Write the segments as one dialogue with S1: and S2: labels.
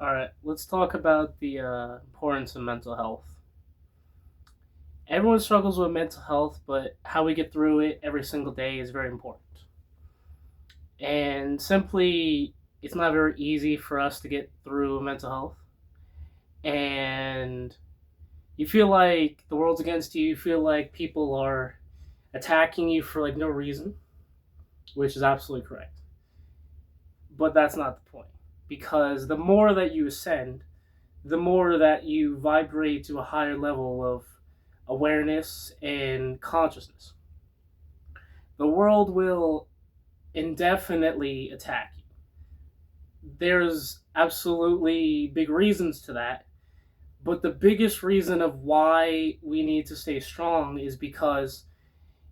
S1: All right, let's talk about the importance of mental health. Everyone struggles with mental health, but how we get through it every single day is very important. And simply, it's not very easy for us to get through mental health. And you feel like the world's against you, you feel like people are attacking you for like no reason, which is absolutely correct. But that's not the point. Because the more that you ascend, the more that you vibrate to a higher level of awareness and consciousness, the world will indefinitely attack you. There's absolutely big reasons to that, but the biggest reason of why we need to stay strong is because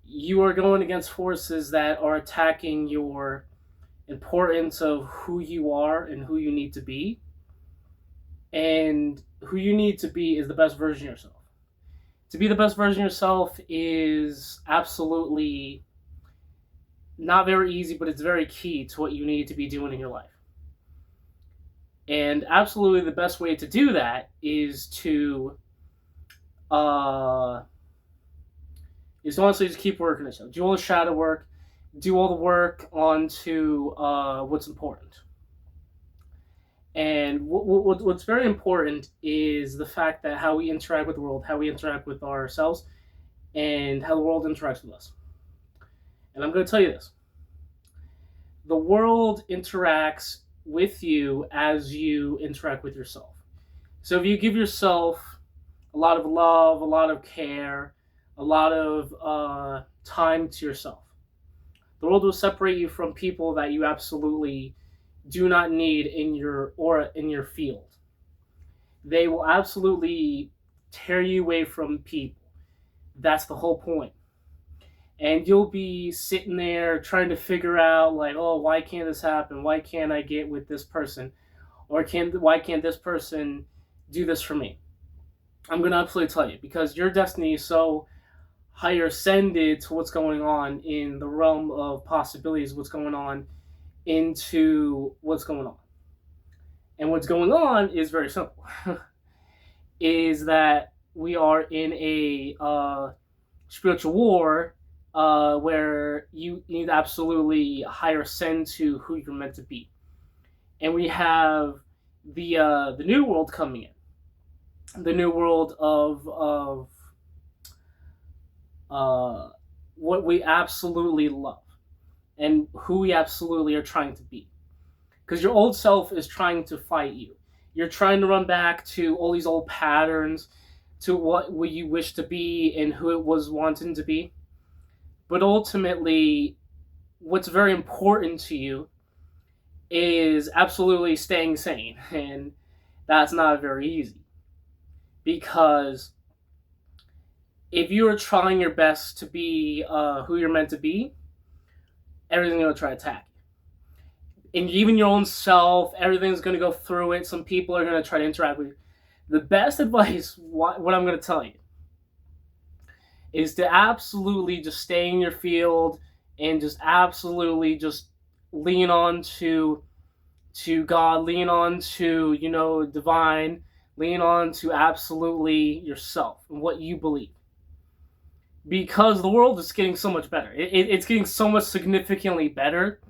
S1: you are going against forces that are attacking your importance of who you are and who you need to be. And who you need to be is the best version of yourself. To be the best version of yourself is absolutely not very easy, but it's very key to what you need to be doing in your life. And absolutely the best way to do that uh is to honestly just keep working at yourself. Do all the shadow work, do all the work onto what's important. And what's very important is the fact that how we interact with the world, how we interact with ourselves, and how the world interacts with us. And I'm going to tell you this: the world interacts with you as you interact with yourself. So if you give yourself a lot of love, a lot of care, a lot of time to yourself, the world will separate you from people that you absolutely do not need in your aura, in your field. They will absolutely tear you away from people. That's the whole point. And you'll be sitting there trying to figure out, like, oh, why can't this happen? Why can't I get with this person? Or why can't this person do this for me? I'm gonna absolutely tell you, because your destiny is so higher ascended to what's going on in the realm of possibilities, what's going on into what's going on. And what's going on is very simple. Is that we are in a spiritual war where you need to absolutely higher ascend to who you're meant to be. And we have the new world coming in, the new world of what we absolutely love and who we absolutely are trying to be. Because your old self is trying to fight you. You're trying to run back to all these old patterns, to what you wish to be and who it was wanting to be. But ultimately, what's very important to you is absolutely staying sane. And that's not very easy. Because if you are trying your best to be who you're meant to be, everything's going to try to attack you. And even your own self, everything's going to go through it. Some people are going to try to interact with you. The best advice, what I'm going to tell you, is to absolutely just stay in your field and just absolutely just lean on to God, lean on to, divine, lean on to absolutely yourself and what you believe. Because the world is getting so much better. It's getting so much significantly better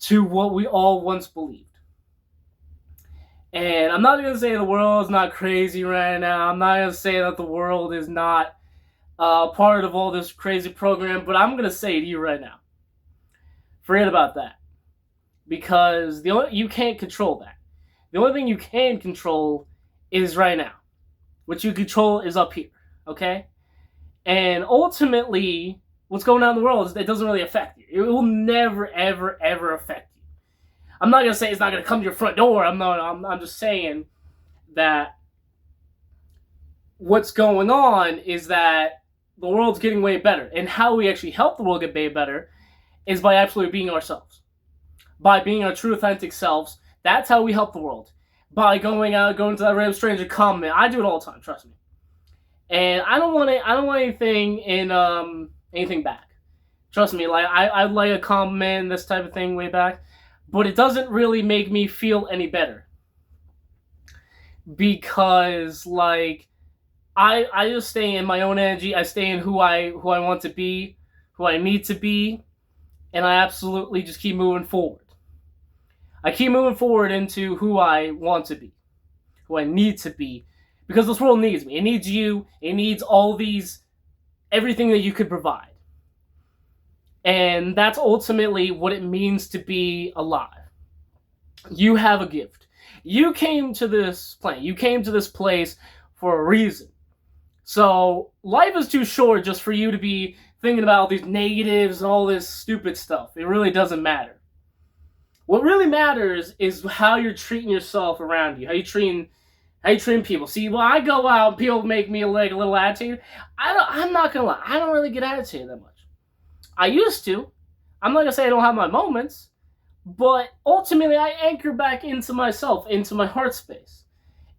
S1: to what we all once believed. And I'm not going to say the world is not crazy right now. I'm not going to say that the world is not part of all this crazy program, but I'm going to say to you right now, forget about that. Because you can't control that. The only thing you can control is right now. What you control is up here, okay? And ultimately, what's going on in the world is it doesn't really affect you. It will never, ever, ever affect you. I'm not gonna say it's not gonna come to your front door. I'm just saying that what's going on is that the world's getting way better, and how we actually help the world get way better is by absolutely being ourselves, by being our true, authentic selves. That's how we help the world. By going to that random stranger comment. I do it all the time. Trust me. And I don't want anything in anything back. Trust me. Like I like a comment, this type of thing way back, but it doesn't really make me feel any better. because like I just stay in my own energy. I stay in who I want to be, who I need to be, and I absolutely just keep moving forward. I keep moving forward into who I want to be, who I need to be, because this world needs me. It needs you. It needs all these everything that you could provide. And that's ultimately what it means to be alive. You have a gift. You came to this planet. You came to this place for a reason. So life is too short just for you to be thinking about all these negatives and all this stupid stuff. It really doesn't matter. What really matters is how you're treating yourself around you. How you treating people. See, when I go out and people make me like a little attitude, I'm not gonna lie. I don't really get agitated that much. I used to. I'm not gonna say I don't have my moments, but ultimately I anchor back into myself, into my heart space,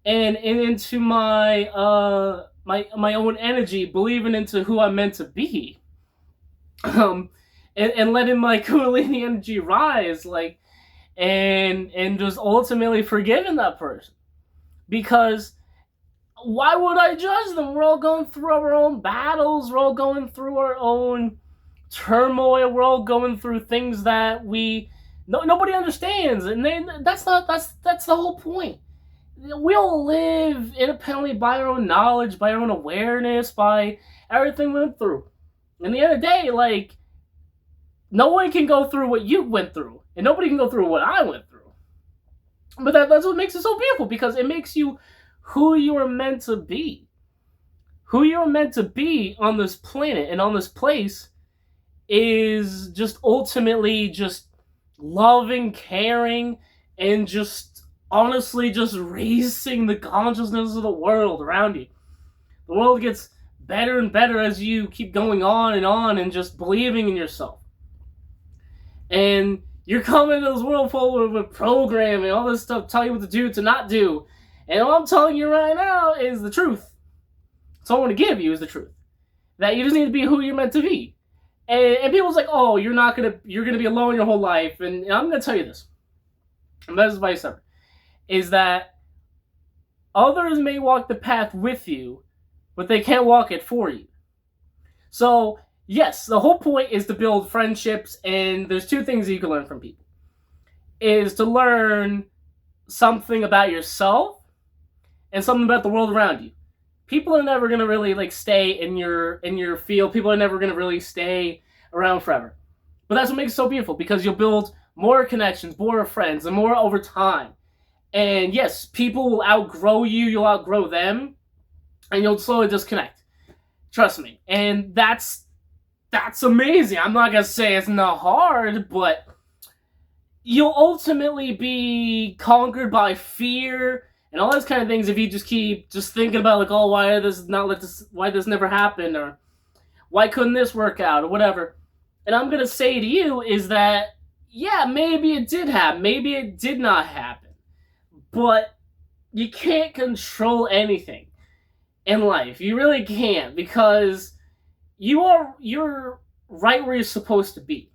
S1: and into my own energy, believing into who I'm meant to be, um, and letting my Kundalini energy rise, like, and just ultimately forgiving that person, because why would I judge them? We're all going through our own battles. We're all going through our own turmoil. We're all going through things that nobody understands, and that's the whole point. We all live independently by our own knowledge, by our own awareness, by everything we went through. And at the end of the day, like, no one can go through what you went through, and nobody can go through what I went through. But that's what makes it so beautiful, because it makes you who you are meant to be. Who you're meant to be on this planet and on this place is just ultimately just loving, caring, and just honestly just raising the consciousness of the world around you. The world gets better and better as you keep going on and just believing in yourself. And you're coming to this world full with programming, all this stuff, tell you what to do, to not do. And what I'm telling you right now is the truth. So I want to give you is the truth. That you just need to be who you're meant to be. And people's like, oh, you're gonna be alone your whole life. And I'm gonna tell you this. And best advice ever. Is that others may walk the path with you, but they can't walk it for you. So, yes, the whole point is to build friendships, and there's two things that you can learn from people. Is to learn something about yourself and something about the world around you. People are never gonna really like stay in your field. People are never gonna really stay around forever. But that's what makes it so beautiful, because you'll build more connections, more friends, and more over time. And yes, people will outgrow you, you'll outgrow them, and you'll slowly disconnect. Trust me. And that's amazing. I'm not gonna say it's not hard, but you'll ultimately be conquered by fear and all those kind of things if you just keep just thinking about like, oh, why this never happened, or why couldn't this work out, or whatever. And I'm gonna say to you is that, yeah, maybe it did happen, maybe it did not happen, but you can't control anything in life. You really can't, because you're right where you're supposed to be.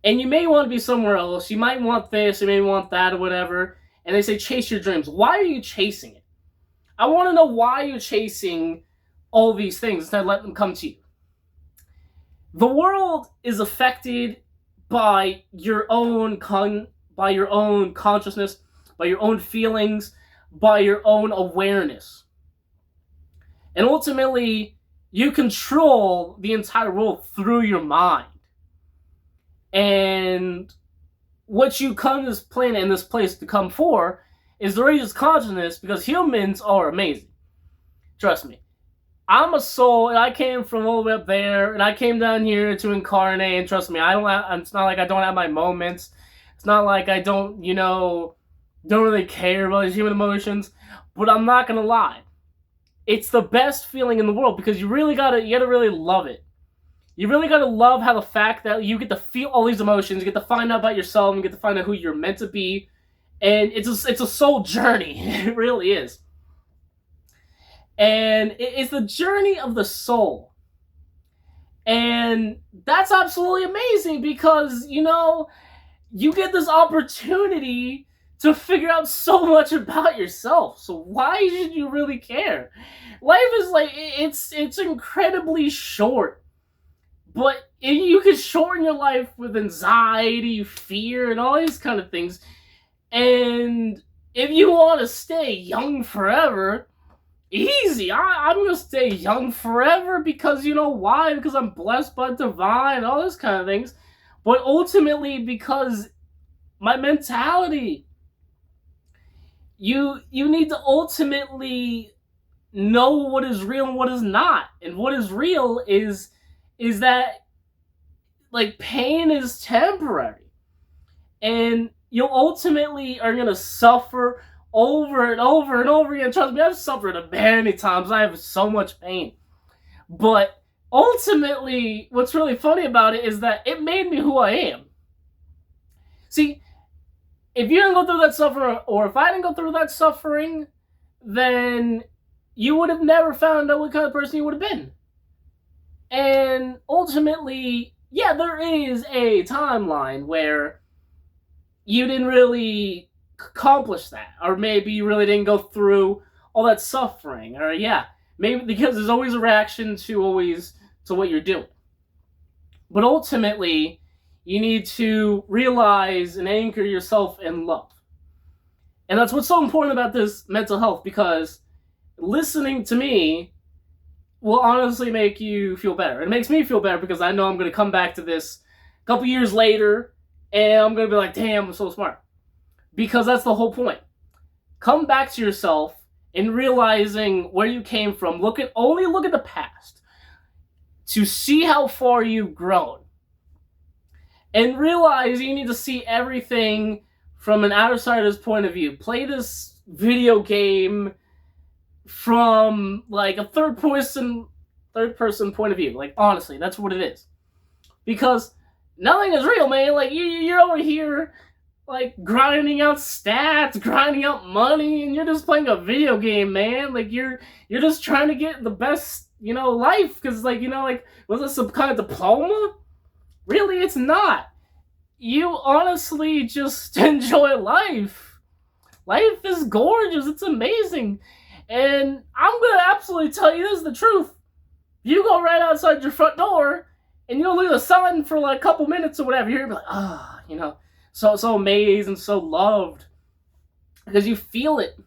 S1: And you may want to be somewhere else. You might want this, you may want that, or whatever. And they say chase your dreams. Why are you chasing it? I want to know why you're chasing all these things instead of letting them come to you. The world is affected by your own consciousness, by your own feelings, by your own awareness. And ultimately, you control the entire world through your mind. And what you come to this planet and this place to come for is to raise consciousness, because humans are amazing. Trust me. I'm a soul, and I came from all the way up there, and I came down here to incarnate, and trust me, it's not like I don't have my moments. It's not like I don't really care about these human emotions, but I'm not gonna lie. It's the best feeling in the world, because you gotta really love it. You really gotta love how the fact that you get to feel all these emotions, you get to find out about yourself, and you get to find out who you're meant to be, and it's a soul journey. It really is. And it's the journey of the soul. And that's absolutely amazing, because, you get this opportunity to figure out so much about yourself. So why should you really care? Life is like it's incredibly short. But you can shorten your life with anxiety, fear, and all these kind of things. And if you want to stay young forever, easy. I'm going to stay young forever because you know why? Because I'm blessed by divine, all those kind of things. But ultimately, because my mentality, you need to ultimately know what is real and what is not. And what is real is that like pain is temporary, and you ultimately are gonna suffer over and over and over again. Trust me, I've suffered many times. I have so much pain, but ultimately, what's really funny about it is that it made me who I am. See, if you didn't go through that suffering, or if I didn't go through that suffering, then you would have never found out what kind of person you would have been. And ultimately, yeah, there is a timeline where you didn't really accomplish that, or maybe you really didn't go through all that suffering, or yeah, maybe because there's always a reaction to what you're doing. But ultimately, you need to realize and anchor yourself in love. And that's what's so important about this mental health, because listening to me will honestly make you feel better. It makes me feel better because I know I'm going to come back to this a couple years later and I'm going to be like, damn, I'm so smart. Because that's the whole point. Come back to yourself and realizing where you came from. Only look at the past to see how far you've grown. And realize you need to see everything from an outsider's point of view. Play this video game from like a third person point of view. Like honestly, that's what it is. Because nothing is real, man. Like you're over here like grinding out stats, grinding out money, and you're just playing a video game, man. Like you're just trying to get the best, life, because like, was it some kind of diploma? Really, it's not. You honestly just enjoy life. Life is gorgeous. It's amazing. And I'm going to absolutely tell you this is the truth. You go right outside your front door and you don't look at the sun for like a couple minutes or whatever. You're like, so amazed and so loved. Because you feel it.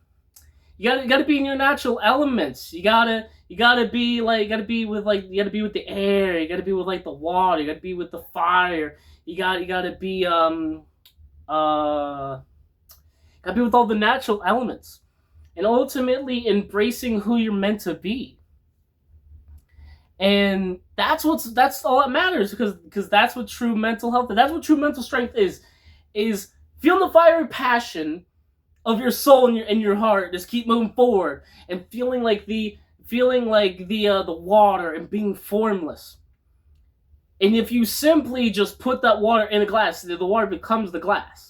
S1: You gotta be in your natural elements. You gotta be with the air. You gotta be with like the water. You gotta be with the fire. You gotta be gotta be with all the natural elements. And ultimately embracing who you're meant to be. And that's all that matters, because that's what true mental health is. That's what true mental strength is feeling the fiery passion of your soul and your heart. Just keep moving forward and feeling like the water and being formless. And if you simply just put that water in a glass, the water becomes the glass.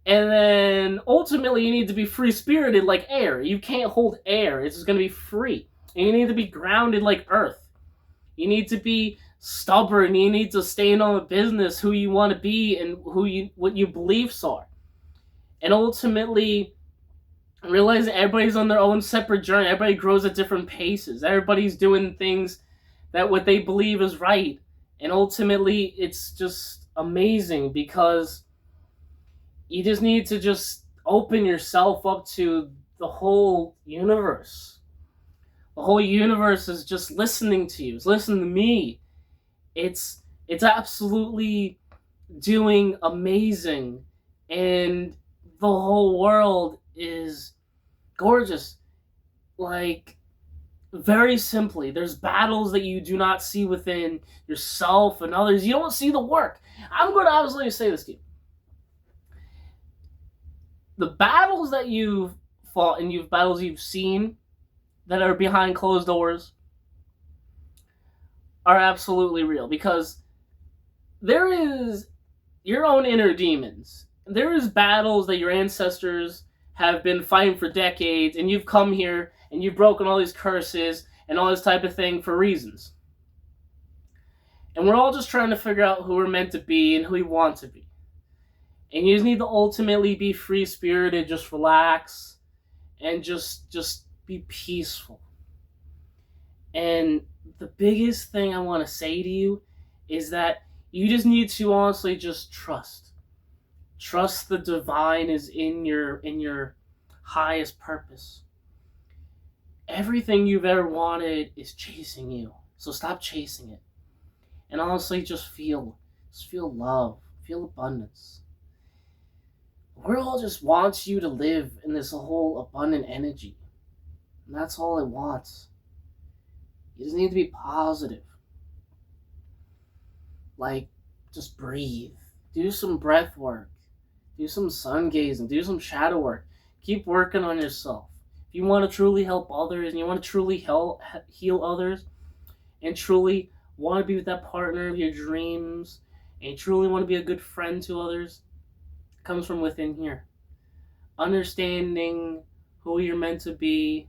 S1: And then ultimately you need to be free-spirited like air. You can't hold air. It's just going to be free. And you need to be grounded like earth. You need to be stubborn. You need to stand on a business, who you want to be and what your beliefs are. And ultimately realizing everybody's on their own separate journey. Everybody grows at different paces. Everybody's doing things that what they believe is right. And ultimately it's just amazing, because you just need to just open yourself up to the whole universe. The whole universe is just listening to you. It's listening to me. It's absolutely doing amazing. And the whole world is gorgeous. Like, very simply, there's battles that you do not see within yourself and others. You don't see the work. I'm going to obviously say this to you. The battles that you've fought and battles you've seen that are behind closed doors are absolutely real, because there is your own inner demons. There is battles that your ancestors have been fighting for decades, and you've come here and you've broken all these curses and all this type of thing for reasons. And we're all just trying to figure out who we're meant to be and who we want to be. And you just need to ultimately be free spirited, just relax, and just be peaceful. And the biggest thing I want to say to you is that you just need to honestly just trust. Trust the divine is in your highest purpose. Everything you've ever wanted is chasing you. So stop chasing it. And honestly just feel love, feel abundance. The world just wants you to live in this whole abundant energy. And that's all it wants. You just need to be positive. Like, just breathe. Do some breath work. Do some sun gazing. Do some shadow work. Keep working on yourself. If you want to truly help others and you want to truly heal others and truly want to be with that partner of your dreams and you truly want to be a good friend to others, it comes from within here. Understanding who you're meant to be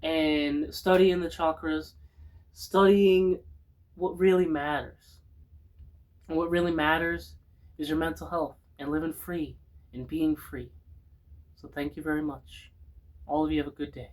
S1: and studying the chakras, studying what really matters. And what really matters is your mental health and living free and being free. So thank you very much. All of you have a good day.